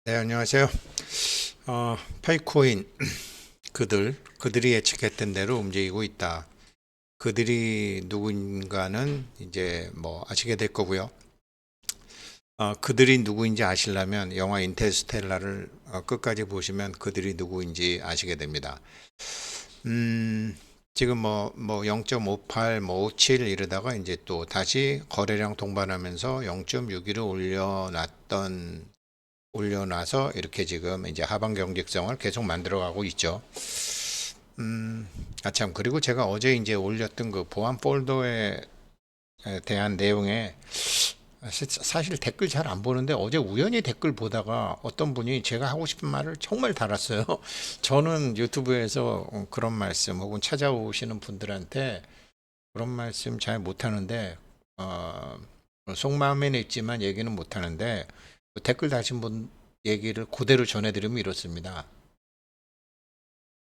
네, 안녕하세요. 파이코인 그들이 예측했던 대로 움직이고 있다. 그들이 누구인가는 이제 뭐 아시게 될 거고요. 그들이 누구인지 아시려면 영화 인터스텔라를 끝까지 보시면 그들이 누구인지 아시게 됩니다. 지금 뭐 0.58, 뭐 57 이러다가 이제 또 다시 거래량 동반하면서 0.61을 올려놔서 이렇게 지금 이제 하방 경직성을 계속 만들어가고 있죠. 참, 그리고 제가 어제 이제 올렸던 그 보안 폴더에 대한 내용에 사실 댓글 잘 안 보는데 어제 우연히 댓글 보다가 어떤 분이 제가 하고 싶은 말을 정말 달았어요. 저는 유튜브에서 그런 말씀 혹은 찾아오시는 분들한테 그런 말씀 잘 못하는데, 속마음에는 있지만 얘기는 못하는데, 댓글 다신 분 얘기를 그대로 전해드리면 이렇습니다.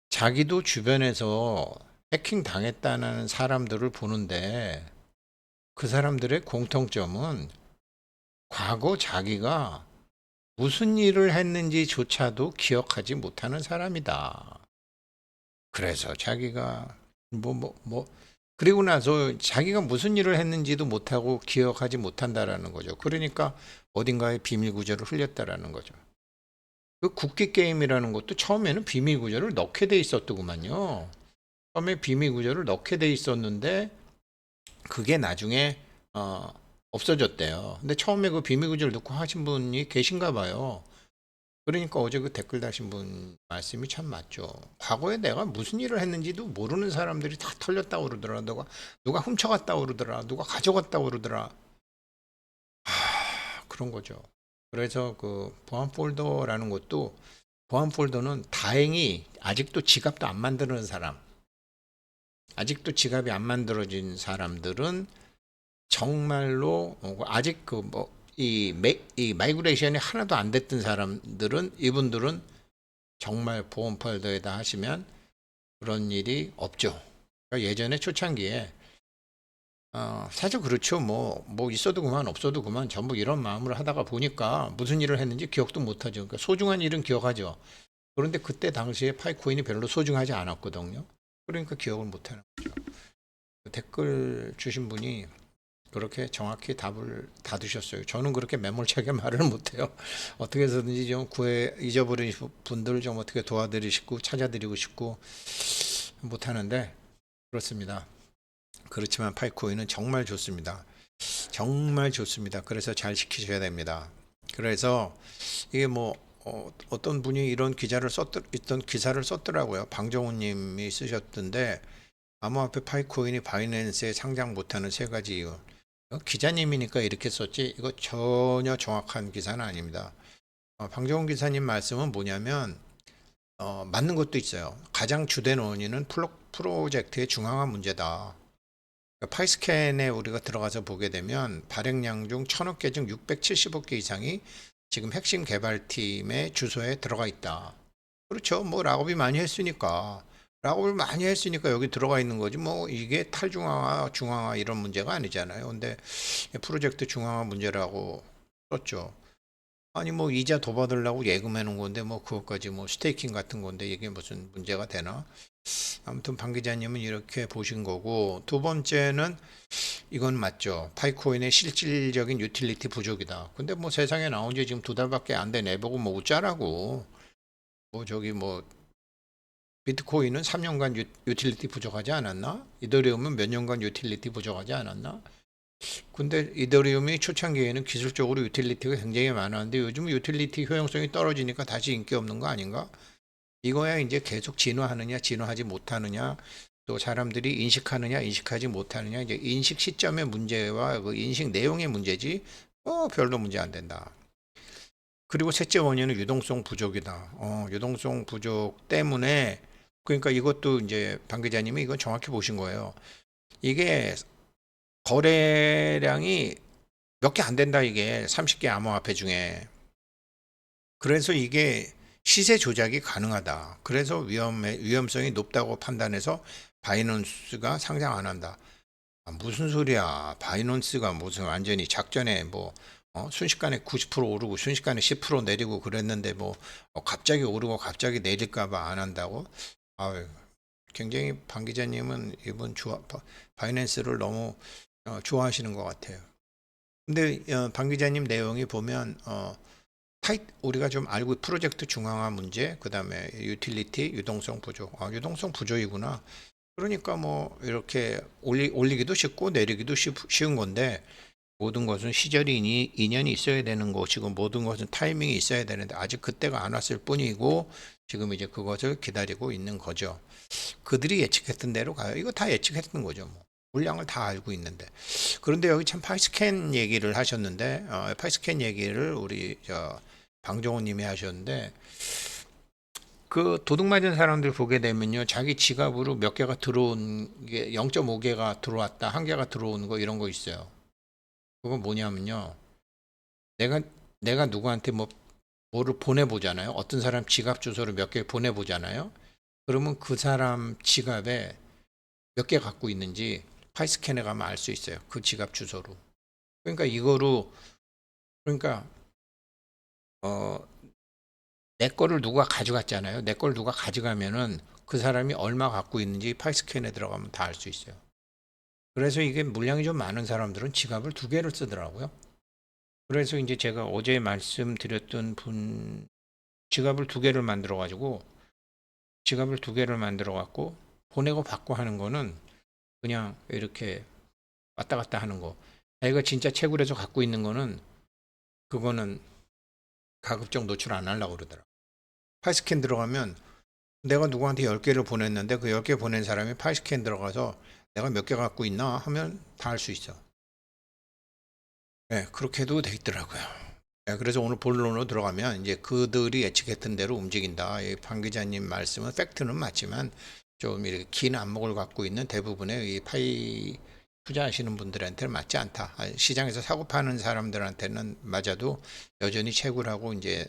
자기도 주변에서 해킹 당했다는 사람들을 보는데 그 사람들의 공통점은 과거 자기가 무슨 일을 했는지조차도 기억하지 못하는 사람이다. 그래서 자기가 그리고 나서 자기가 무슨 일을 했는지도 못하고 기억하지 못한다라는 거죠. 그러니까 어딘가에 비밀 구조를 흘렸다라는 거죠. 그 국기 게임이라는 것도 처음에는 비밀 구조를 넣게 돼 있었더구만요. 처음에 비밀 구조를 넣게 돼 있었는데 그게 나중에 어, 없어졌대요. 근데 처음에 그 비밀 구조를 넣고 하신 분이 계신가 봐요. 그러니까 어제 그 댓글 다신 분 말씀이 참 맞죠. 과거에 내가 무슨 일을 했는지도 모르는 사람들이 다 털렸다고 그러더라. 누가 훔쳐갔다고 그러더라. 누가 가져갔다고 그러더라. 그런 거죠. 그래서 그 보안 폴더라는 것도 보안 폴더는 다행히 아직도 지갑도 안 만드는 사람, 아직도 지갑이 안 만들어진 사람들은 정말로 아직 이 마이그레이션이 하나도 안 됐던 사람들은 이분들은 정말 보안 폴더에다 하시면 그런 일이 없죠. 그러니까 예전에 초창기에 사실 그렇죠. 뭐 있어도 그만 없어도 그만 전부 이런 마음으로 하다가 보니까 무슨 일을 했는지 기억도 못하죠. 그러니까 소중한 일은 기억하죠. 그런데 그때 당시에 파이코인이 별로 소중하지 않았거든요. 그러니까 기억을 못하는 거죠. 댓글 주신 분이 그렇게 정확히 답을 다 주셨어요. 저는 그렇게 매몰차게 말을 못해요. 어떻게 해서든지 좀 잊어버린 분들 좀 어떻게 도와드리고 찾아드리고 싶고 못하는데 그렇습니다. 그렇지만 파이코인은 정말 좋습니다. 정말 좋습니다. 그래서 잘 지키셔야 됩니다. 그래서 이게 어떤 분이 이런 있던 기사를 썼더라고요. 방정훈 님이 쓰셨던데 암호화폐 파이코인이 바이낸스에 상장 못하는 세 가지 이유. 기자님이니까 이렇게 썼지 이거 전혀 정확한 기사는 아닙니다. 방정훈 기사님 말씀은 뭐냐면 맞는 것도 있어요. 가장 주된 원인은 프로젝트의 중앙화 문제다. 그러니까 파이스캔에 우리가 들어가서 보게 되면 발행량 중 1000억 개 중 670억 개 이상이 지금 핵심 개발팀의 주소에 들어가 있다. 그렇죠. 뭐 락업이 많이 했으니까. 락업을 많이 했으니까 여기 들어가 있는 거지. 뭐 이게 탈중앙화, 중앙화 이런 문제가 아니잖아요. 근데 프로젝트 중앙화 문제라고 썼죠. 아니 뭐 이자 더 받으려고 예금해 놓은 건데 뭐 그것까지 뭐 스테이킹 같은 건데 이게 무슨 문제가 되나? 아무튼 방 기자님은 이렇게 보신 거고 두 번째는 이건 맞죠. 파이코인의 실질적인 유틸리티 부족이다. 근데 뭐 세상에 나온 지 지금 두 달밖에 안 돼 내보고 뭐 어쩌라고. 뭐 저기 뭐 비트코인은 3년간 유틸리티 부족하지 않았나? 이더리움은 몇 년간 유틸리티 부족하지 않았나? 근데 이더리움이 초창기에는 기술적으로 유틸리티가 굉장히 많았는데 요즘은 유틸리티 효용성이 떨어지니까 다시 인기 없는 거 아닌가? 이거야 이제 계속 진화하느냐, 진화하지 못하느냐, 또 사람들이 인식하느냐, 인식하지 못하느냐, 이제 인식 시점의 문제와 그 인식 내용의 문제지, 별로 문제 안 된다. 그리고 셋째 원인은 유동성 부족이다. 유동성 부족 때문에, 그러니까 이것도 이제 방 기자님이 이건 정확히 보신 거예요. 이게 거래량이 몇 개 안 된다, 이게. 30개 암호화폐 중에. 그래서 이게 시세 조작이 가능하다. 그래서 위험성이 높다고 판단해서 바이낸스가 상장 안 한다. 무슨 소리야. 바이낸스가 무슨 완전히 작전에 뭐 순식간에 90% 오르고 순식간에 10% 내리고 그랬는데 뭐 갑자기 오르고 갑자기 내릴까 봐 안 한다고? 아유, 굉장히 방 기자님은 이번 바이낸스를 너무 좋아하시는 것 같아요. 근데 방 기자님 내용이 보면 우리가 좀 알고 프로젝트 중앙화 문제, 그다음에 유틸리티, 유동성 부족. 유동성 부족이구나. 그러니까 뭐 이렇게 올리기도 쉽고 내리기도 쉬운 건데 모든 것은 시절이 인연이 있어야 되는 것이고 모든 것은 타이밍이 있어야 되는데 아직 그때가 안 왔을 뿐이고 지금 이제 그것을 기다리고 있는 거죠. 그들이 예측했던 대로 가요. 이거 다 예측했던 거죠. 뭐. 물량을 다 알고 있는데. 그런데 여기 참 파이스캔 얘기를 하셨는데 파이스캔 얘기를 우리 방종호 님이 하셨는데 그 도둑 맞은 사람들 보게 되면요. 자기 지갑으로 몇 개가 들어온 게 0.5개가 들어왔다. 한 개가 들어오는 거 이런 거 있어요. 그건 뭐냐면요. 내가 내가 누구한테 뭐를 보내보잖아요. 어떤 사람 지갑 주소를 몇 개 보내보잖아요. 그러면 그 사람 지갑에 몇 개 갖고 있는지 파이스캔에 가면 알 수 있어요. 그 지갑 주소로. 그러니까 이거로 그러니까 어, 내 거를 누가 가져갔잖아요. 내 걸 누가 가져가면은 그 사람이 얼마 갖고 있는지 파이스캔에 들어가면 다 알 수 있어요. 그래서 이게 물량이 좀 많은 사람들은 지갑을 두 개를 쓰더라고요. 그래서 이제 제가 어제 말씀드렸던 분 지갑을 두 개를 만들어 가지고 지갑을 두 개를 만들어 갖고 보내고 받고 하는 거는 그냥 이렇게 왔다 갔다 하는 거. 자기가 진짜 채굴해서 갖고 있는 거는 그거는 가급적 노출 안 하려고 그러더라고. 파이스캔 들어가면 내가 누구한테 10개를 보냈는데 그 10개 보낸 사람이 파이스캔 들어가서 내가 몇 개 갖고 있나 하면 다 알 수 있어. 네, 그렇게도 돼 있더라고요. 네, 그래서 오늘 본론으로 들어가면 이제 그들이 예측했던 대로 움직인다. 방 기자님 말씀은 팩트는 맞지만 좀 이렇게 긴 안목을 갖고 있는 대부분의 이 파이 투자하시는 분들한테는 맞지 않다. 시장에서 사고 파는 사람들한테는 맞아도 여전히 채굴하고 이제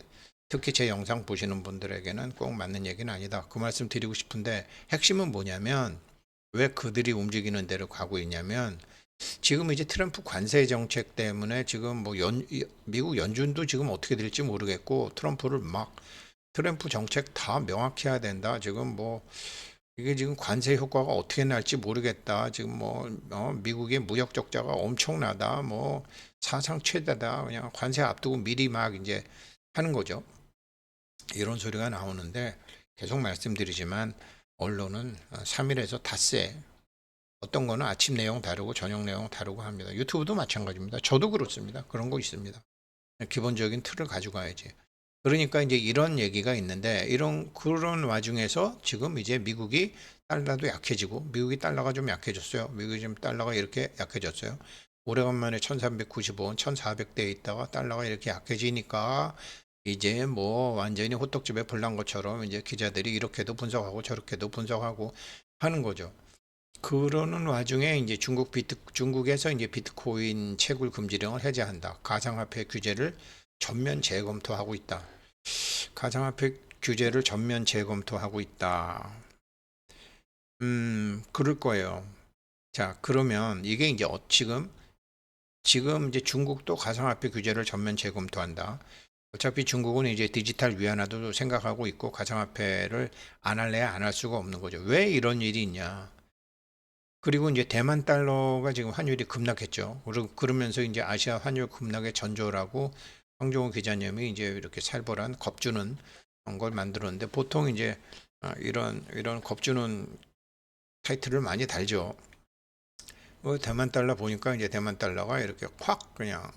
특히 제 영상 보시는 분들에게는 꼭 맞는 얘기는 아니다. 그 말씀 드리고 싶은데 핵심은 뭐냐면 왜 그들이 움직이는 대로 가고 있냐면 지금 이제 트럼프 관세 정책 때문에 지금 뭐 미국 연준도 지금 어떻게 될지 모르겠고 트럼프를 막 트럼프 정책 다 명확히 해야 된다. 지금 뭐 이게 지금 관세 효과가 어떻게 날지 모르겠다. 지금 뭐 미국의 무역 적자가 엄청나다. 뭐 사상 최대다. 그냥 관세 앞두고 미리 막 이제 하는 거죠. 이런 소리가 나오는데 계속 말씀드리지만 언론은 3일에서 닷새 어떤 거는 아침 내용 다르고 저녁 내용 다르고 합니다. 유튜브도 마찬가지입니다. 저도 그렇습니다. 그런 거 있습니다. 기본적인 틀을 가져가야지. 그러니까 이제 이런 얘기가 있는데 그런 와중에서 지금 이제 미국이 달러도 약해지고 미국이 달러가 좀 약해졌어요. 미국이 지금 달러가 이렇게 약해졌어요. 오래간만에 1395원, 1400대에 있다가 달러가 이렇게 약해지니까 이제 뭐 완전히 호떡집에 불난 것처럼 이제 기자들이 이렇게도 분석하고 저렇게도 분석하고 하는 거죠. 그러는 와중에 이제 중국에서 이제 비트코인 채굴 금지령을 해제한다. 가상화폐 규제를 전면 재검토하고 있다. 가상화폐 규제를 전면 재검토하고 있다. 그럴 거예요. 자, 그러면 이게 이제 지금 이제 중국도 가상화폐 규제를 전면 재검토한다. 어차피 중국은 이제 디지털 위안화도 생각하고 있고 가상화폐를 안 할래야 안 할 수가 없는 거죠. 왜 이런 일이 있냐? 그리고 이제 대만 달러가 지금 환율이 급락했죠. 그러면서 이제 아시아 환율 급락의 전조라고 황종호 기자님이 이제 이렇게 살벌한 겁주는 걸 만들었는데 보통 이제 이런 겁주는 타이틀을 많이 달죠. 대만 달러 보니까 이제 대만 달러가 이렇게 확 그냥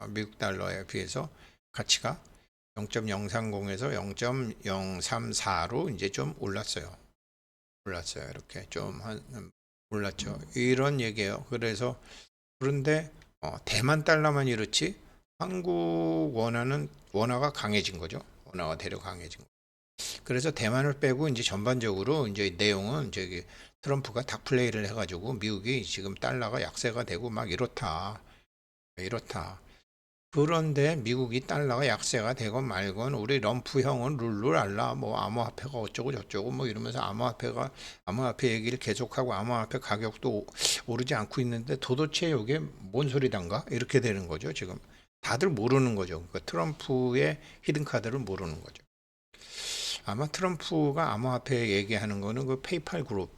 미국 달러에 비해서 가치가 0.030에서 0.034로 이제 좀 올랐어요. 이렇게 좀 몰랐죠. 이런 얘기예요. 그래서 그런데 대만 달러만 이렇지 한국 원화가 강해진 거죠. 원화가 대려 강해진 거. 그래서 대만을 빼고 이제 전반적으로 이제 내용은 저기 트럼프가 닭플레이를 해가지고 미국이 지금 달러가 약세가 되고 막 이렇다. 그런데 미국이 달러가 약세가 되건 말건 우리 럼프형은 룰루랄라 뭐 암호화폐가 어쩌고 저쩌고 뭐 이러면서 암호화폐 얘기를 계속하고 암호화폐 가격도 오르지 않고 있는데 도대체 이게 뭔 소리단가 이렇게 되는 거죠 지금. 다들 모르는 거죠. 그러니까 트럼프의 히든 카드를 모르는 거죠. 아마 트럼프가 암호화폐 얘기하는 거는 그 페이팔 그룹,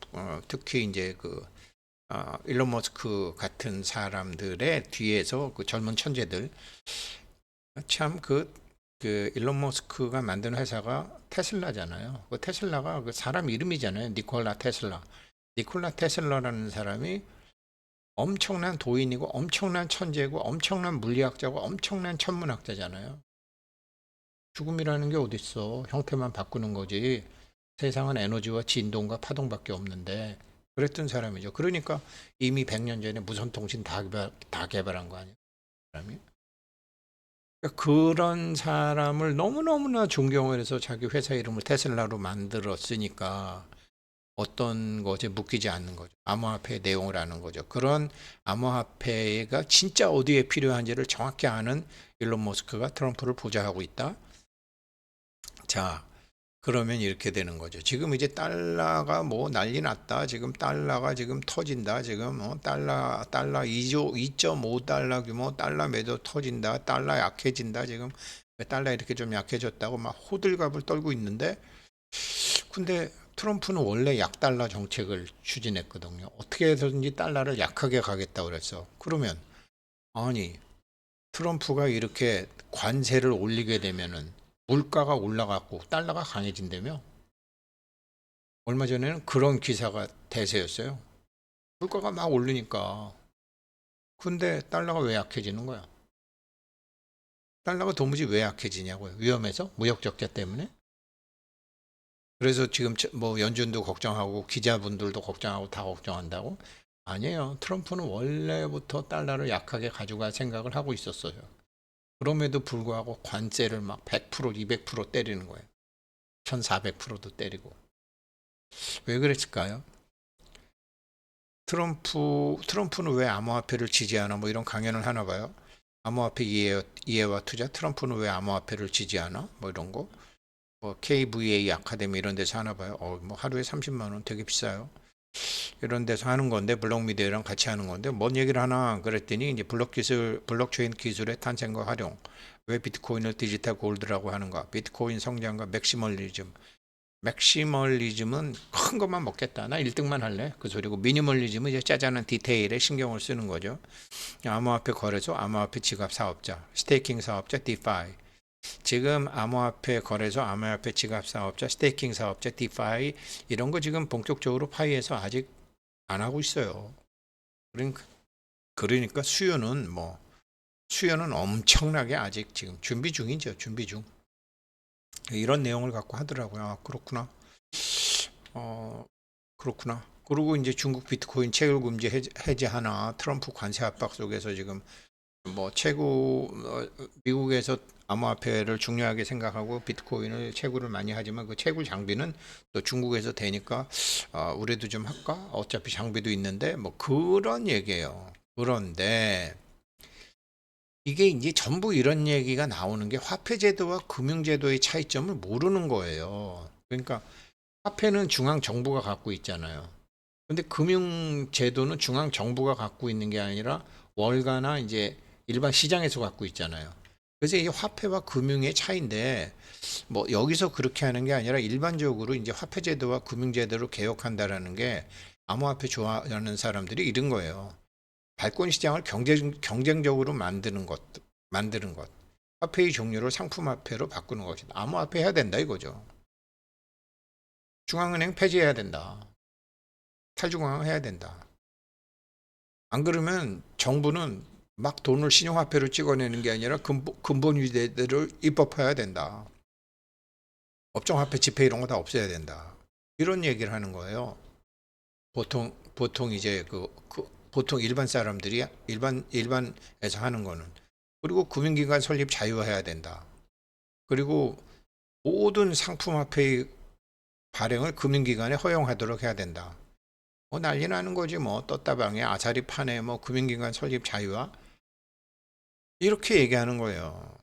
특히 이제 그 일론 머스크 같은 사람들의 뒤에서 그 젊은 천재들, 참 그 일론 머스크가 만든 회사가 테슬라잖아요. 그 테슬라가 그 사람 이름이잖아요. 니콜라 테슬라. 니콜라 테슬라라는 사람이 엄청난 도인이고 엄청난 천재고 엄청난 물리학자고 엄청난 천문학자잖아요. 죽음이라는 게 어딨어. 형태만 바꾸는 거지. 세상은 에너지와 진동과 파동밖에 없는데 그랬던 사람이죠. 그러니까 이미 100년 전에 무선통신 다 개발한 거 아니에요. 사람이. 그러니까 그런 사람을 너무너무나 존경을 해서 자기 회사 이름을 테슬라로 만들었으니까 어떤 것에 묶이지 않는 거죠. 암호화폐의 내용을 아는 거죠. 그런 암호화폐가 진짜 어디에 필요한지를 정확히 아는 일론 머스크가 트럼프를 보좌하고 있다. 자, 그러면 이렇게 되는 거죠. 지금 이제 달러가 뭐 난리 났다. 지금 달러가 지금 터진다. 지금 달러 2.5달러 규모 달러 매도 터진다. 달러 약해진다. 지금 달러 이렇게 좀 약해졌다고 막 호들갑을 떨고 있는데, 근데 트럼프는 원래 약달러 정책을 추진했거든요. 어떻게 해서든지 달러를 약하게 가겠다고 그랬어. 그러면 아니 트럼프가 이렇게 관세를 올리게 되면은 물가가 올라갔고 달러가 강해진다며? 얼마 전에는 그런 기사가 대세였어요. 물가가 막 오르니까. 근데 달러가 왜 약해지는 거야? 달러가 도무지 왜 약해지냐고요? 위험해서? 무역 적자 때문에? 그래서 지금 뭐 연준도 걱정하고 기자분들도 걱정하고 다 걱정한다고? 아니에요. 트럼프는 원래부터 달러를 약하게 가져갈 생각을 하고 있었어요. 그럼에도 불구하고 관세를 막 100%, 200% 때리는 거예요. 1400%도 때리고. 왜 그랬을까요? 트럼프는 왜 암호화폐를 지지하나 뭐 이런 강연을 하나 봐요. 암호화폐 이해와 투자, 트럼프는 왜 암호화폐를 지지하나 뭐 이런 거. 뭐 KVA 아카데미 이런 데서 하나 봐요. 뭐 하루에 30만 원 되게 비싸요. 이런 데서 하는 건데 블록미디어랑 같이 하는 건데 뭔 얘기를 하나 그랬더니 이제 블록체인 기술의 탄생과 활용, 왜 비트코인을 디지털 골드라고 하는가, 비트코인 성장과 맥시멀리즘은 큰 것만 먹겠다. 나 1등만 할래. 그 소리고 미니멀리즘은 이제 짜잘한 디테일에 신경을 쓰는 거죠. 암호화폐 거래소, 암호화폐 지갑 사업자, 스테이킹 사업자, 디파이. 지금 암호화폐 거래소, 암호화폐 지갑 사업자, 스테이킹 사업자, 디파이 이런 거 지금 본격적으로 파이에서 아직 안 하고 있어요. 그러니까 수요는 엄청나게 아직 지금 준비 중이죠. 준비 중. 이런 내용을 갖고 하더라고요. 그렇구나. 그렇구나. 그리고 이제 중국 비트코인 채굴 금지 해제하나 트럼프 관세 압박 속에서 지금 뭐 미국에서 암호화폐를 중요하게 생각하고 비트코인을 채굴을 많이 하지만 그 채굴 장비는 또 중국에서 되니까 우리도 좀 할까? 어차피 장비도 있는데 뭐 그런 얘기예요. 그런데 이게 이제 전부 이런 얘기가 나오는 게 화폐제도와 금융제도의 차이점을 모르는 거예요. 그러니까 화폐는 중앙 정부가 갖고 있잖아요. 근데 금융제도는 중앙 정부가 갖고 있는 게 아니라 월가나 이제 일반 시장에서 갖고 있잖아요. 그래서 이게 화폐와 금융의 차이인데 뭐 여기서 그렇게 하는 게 아니라 일반적으로 이제 화폐제도와 금융제도를 개혁한다라는 게 암호화폐 좋아하는 사람들이 이런 거예요. 발권 시장을 경쟁적으로 만드는 것. 화폐의 종류를 상품화폐로 바꾸는 것이다. 암호화폐 해야 된다 이거죠. 중앙은행 폐지해야 된다. 탈중앙화 해야 된다. 안 그러면 정부는 막 돈을 신용화폐로 찍어내는 게 아니라 근본 위대들을 입법해야 된다. 업종화폐 지폐 이런 거 다 없애야 된다. 이런 얘기를 하는 거예요. 보통 이제 보통 일반 사람들이 일반에서 하는 거는 그리고 금융기관 설립 자유화해야 된다. 그리고 모든 상품화폐의 발행을 금융기관에 허용하도록 해야 된다. 뭐 난리 나는 거지 뭐 떴다방에 아사리 판에 뭐 금융기관 설립 자유화 이렇게 얘기하는 거예요.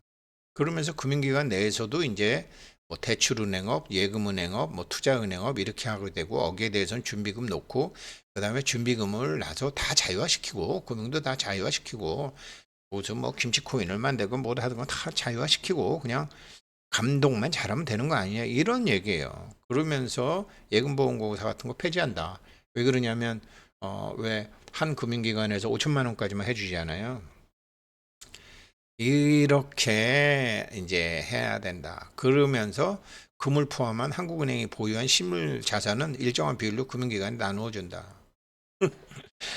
그러면서 금융기관 내에서도 이제 뭐 대출은행업, 예금은행업, 뭐 투자은행업 이렇게 하게 되고 거기에 대해서는 준비금 놓고 그다음에 준비금을 나서 다 자유화시키고 금융도 다 자유화시키고 무슨 뭐 김치코인을 만들고 뭐도 하든 다 자유화시키고 그냥 감독만 잘하면 되는 거 아니냐 이런 얘기예요. 그러면서 예금보험공사 같은 거 폐지한다. 왜 그러냐면 왜 한 금융기관에서 5천만 원까지만 해주잖아요. 이렇게 이제 해야 된다. 그러면서 금을 포함한 한국은행이 보유한 실물 자산은 일정한 비율로 금융기관에 나누어 준다.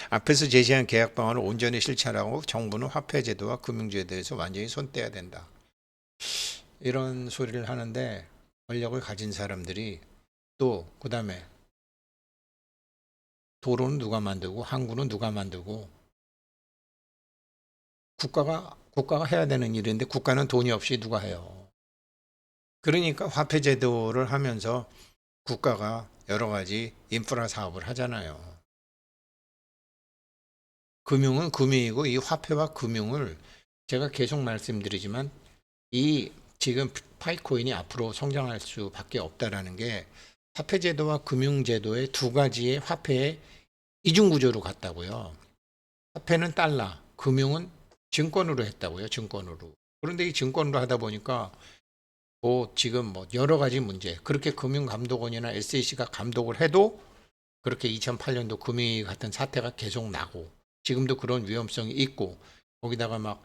앞에서 제시한 계약 방안을 온전히 실천하고 정부는 화폐 제도와 금융제도에서 완전히 손 떼야 된다. 이런 소리를 하는데 권력을 가진 사람들이 또 그다음에 도로는 누가 만들고 항구는 누가 만들고 국가가 해야 되는 일인데 국가는 돈이 없이 누가 해요. 그러니까 화폐 제도를 하면서 국가가 여러 가지 인프라 사업을 하잖아요. 금융은 금융이고 이 화폐와 금융을 제가 계속 말씀드리지만 이 지금 파이코인이 앞으로 성장할 수밖에 없다라는 게 화폐 제도와 금융 제도의 두 가지의 화폐의 이중 구조로 갔다고요. 화폐는 달러, 금융은 증권으로 했다고요. 증권으로. 그런데 이 증권으로 하다 보니까 지금 여러 가지 문제. 그렇게 금융감독원이나 SEC가 감독을 해도 그렇게 2008년도 금융위 같은 사태가 계속 나고 지금도 그런 위험성이 있고 거기다가 막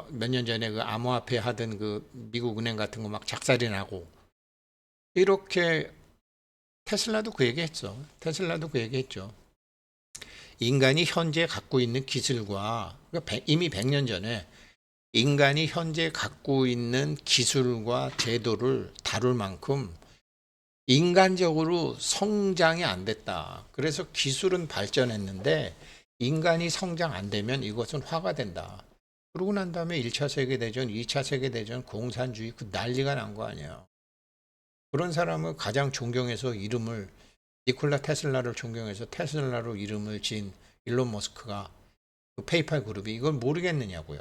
몇 년 전에 그 암호화폐 하던 그 미국 은행 같은 거 막 작살이 나고 이렇게 테슬라도 그 얘기했죠. 테슬라도 그 얘기했죠. 인간이 현재 갖고 있는 기술과 이미 100년 전에 인간이 현재 갖고 있는 기술과 제도를 다룰 만큼 인간적으로 성장이 안 됐다. 그래서 기술은 발전했는데 인간이 성장 안 되면 이것은 화가 된다. 그러고 난 다음에 1차 세계대전, 2차 세계대전, 공산주의 그 난리가 난 거 아니에요. 그런 사람을 가장 존경해서 이름을 니콜라 테슬라를 존경해서 테슬라로 이름을 지은 일론 머스크가 그 페이팔 그룹이 이걸 모르겠느냐고요.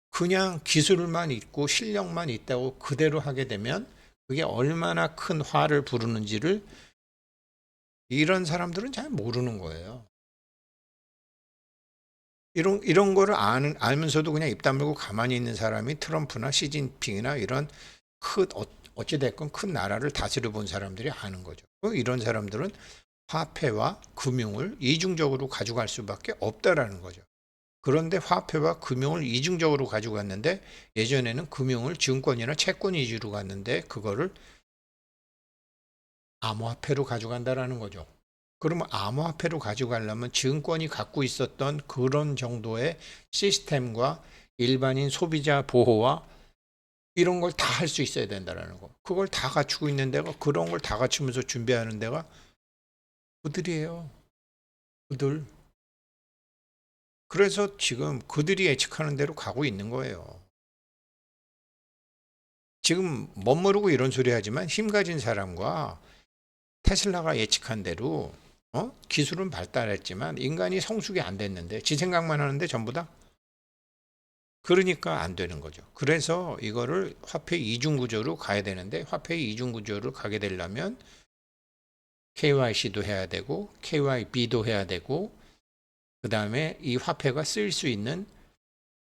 그냥 기술만 있고 실력만 있다고 그대로 하게 되면 그게 얼마나 큰 화를 부르는지를 이런 사람들은 잘 모르는 거예요. 이런 거를 알면서도 그냥 입 다물고 가만히 있는 사람이 트럼프나 시진핑이나 이런 어찌됐건 큰 나라를 다스려 본 사람들이 아는 거죠. 이런 사람들은 화폐와 금융을 이중적으로 가져갈 수밖에 없다라는 거죠. 그런데 화폐와 금융을 이중적으로 가지고 갔는데 예전에는 금융을 증권이나 채권 위주로 갔는데 그거를 암호화폐로 가져간다라는 거죠. 그러면 암호화폐로 가져가려면 증권이 갖고 있었던 그런 정도의 시스템과 일반인 소비자 보호와 이런 걸 다 할 수 있어야 된다라는 거. 그걸 다 갖추고 있는 데가 그런 걸 다 갖추면서 준비하는 데가 그들이에요. 그들. 그래서 지금 그들이 예측하는 대로 가고 있는 거예요. 지금 멋모르고 이런 소리 하지만 힘 가진 사람과 테슬라가 예측한 대로 기술은 발달했지만 인간이 성숙이 안 됐는데 지 생각만 하는데 전부 다 그러니까 안 되는 거죠. 그래서 이거를 화폐 이중 구조로 가야 되는데 화폐 이중 구조를 가게 되려면 KYC도 해야 되고 KYB도 해야 되고 그다음에 이 화폐가 쓸 수 있는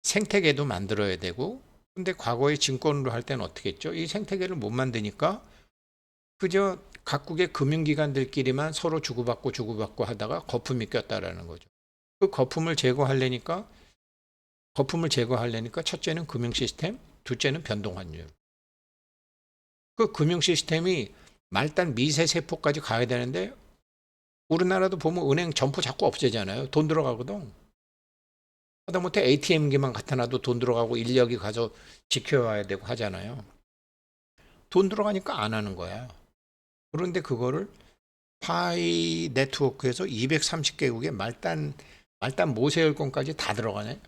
생태계도 만들어야 되고 근데 과거에 증권으로 할 때는 어떻게 했죠? 이 생태계를 못 만드니까 그저 각국의 금융기관들끼리만 서로 주고받고 하다가 거품이 꼈다라는 거죠. 그 거품을 제거하려니까 첫째는 금융 시스템, 둘째는 변동 환율. 그 금융 시스템이 말단 미세 세포까지 가야 되는데 우리나라도 보면 은행 점포 자꾸 없애잖아요. 돈 들어가거든. 하다못해 ATM기만 갖다 놔도 돈 들어가고 인력이 가서 지켜와야 되고 하잖아요. 돈 들어가니까 안 하는 거야. 그런데 그거를 파이 네트워크에서 230개국의 말단 모세혈권까지 다 들어가네.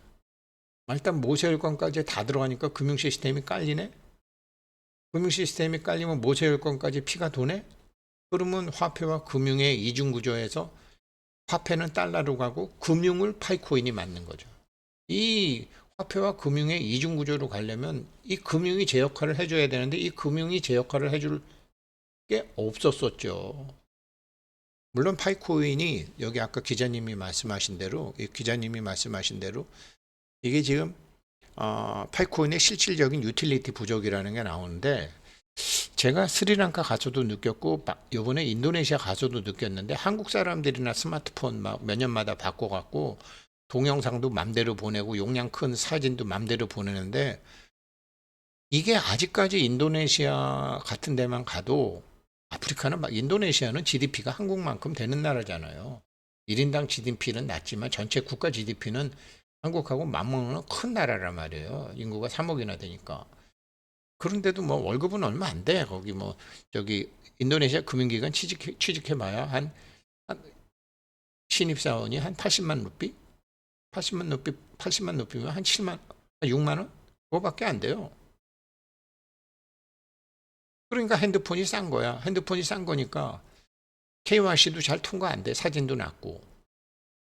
말단 모세혈권까지 다 들어가니까 금융 시스템이 깔리네. 금융 시스템이 깔리면 모세혈권까지 피가 도네. 그러면 화폐와 금융의 이중 구조에서 화폐는 달러로 가고 금융을 파이코인이 맞는 거죠. 이 화폐와 금융의 이중 구조로 가려면 이 금융이 제 역할을 해줘야 되는데 이 금융이 제 역할을 해줄 게 없었었죠. 물론 파이코인이 여기 아까 기자님이 말씀하신 대로 이게 지금 파이코인의 실질적인 유틸리티 부족이라는 게 나오는데 제가 스리랑카 가서도 느꼈고 요번에 인도네시아 가서도 느꼈는데 한국 사람들이나 스마트폰 막 몇 년마다 바꿔갖고 동영상도 맘대로 보내고 용량 큰 사진도 맘대로 보내는데 이게 아직까지 인도네시아 같은 데만 가도 아프리카는 막 인도네시아는 GDP가 한국만큼 되는 나라잖아요. 1인당 GDP는 낮지만 전체 국가 GDP는 한국하고 맞먹는 큰 나라란 말이에요. 인구가 3억이나 되니까. 그런데도 뭐 월급은 얼마 안 돼. 거기 뭐 저기 인도네시아 금융기관 취직해봐야 한 신입사원이 한 80만 루피? 80만 루피면 한 7만, 6만 원? 그거밖에 안 돼요. 그러니까 핸드폰이 싼 거야. 핸드폰이 싼 거니까 KYC도 잘 통과 안 돼. 사진도 낮고.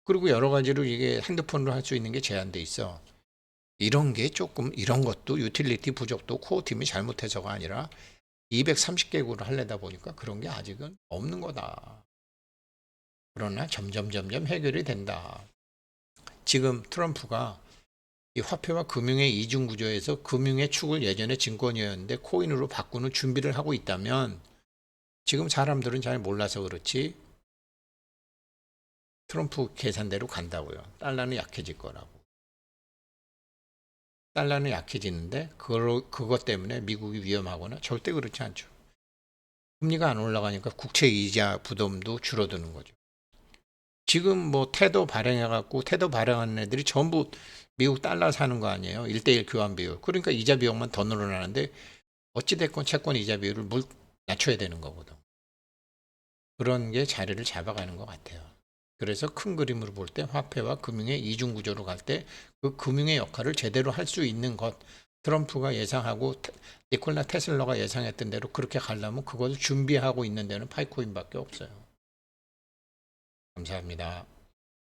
그리고 여러 가지로 이게 핸드폰으로 할 수 있는 게 제한돼 있어. 이런 게 조금 이런 것도 유틸리티 부족도 코어 팀이 잘못해서가 아니라 230개국을 하려다 보니까 그런 게 아직은 없는 거다. 그러나 점점 해결이 된다. 지금 트럼프가 이 화폐와 금융의 이중 구조에서 금융의 축을 예전에 증권이었는데 코인으로 바꾸는 준비를 하고 있다면 지금 사람들은 잘 몰라서 그렇지 트럼프 계산대로 간다고요. 달러는 약해질 거라고. 달러는 약해지는데 그것 때문에 미국이 위험하거나 절대 그렇지 않죠. 금리가 안 올라가니까 국채 이자 부담도 줄어드는 거죠. 지금 뭐 테더 발행해갖고 테더 발행하는 애들이 전부 미국 달러 사는 거 아니에요. 1대1 교환 비율. 그러니까 이자 비용만 더 늘어나는데 어찌됐건 채권 이자 비율을 낮춰야 되는 거거든. 그런 게 자리를 잡아가는 것 같아요. 그래서 큰 그림으로 볼 때 화폐와 금융의 이중 구조로 갈 때 그 금융의 역할을 제대로 할 수 있는 것 트럼프가 예상하고 니콜라 테슬러가 예상했던 대로 그렇게 가려면 그것을 준비하고 있는 데는 파이코인밖에 없어요. 감사합니다.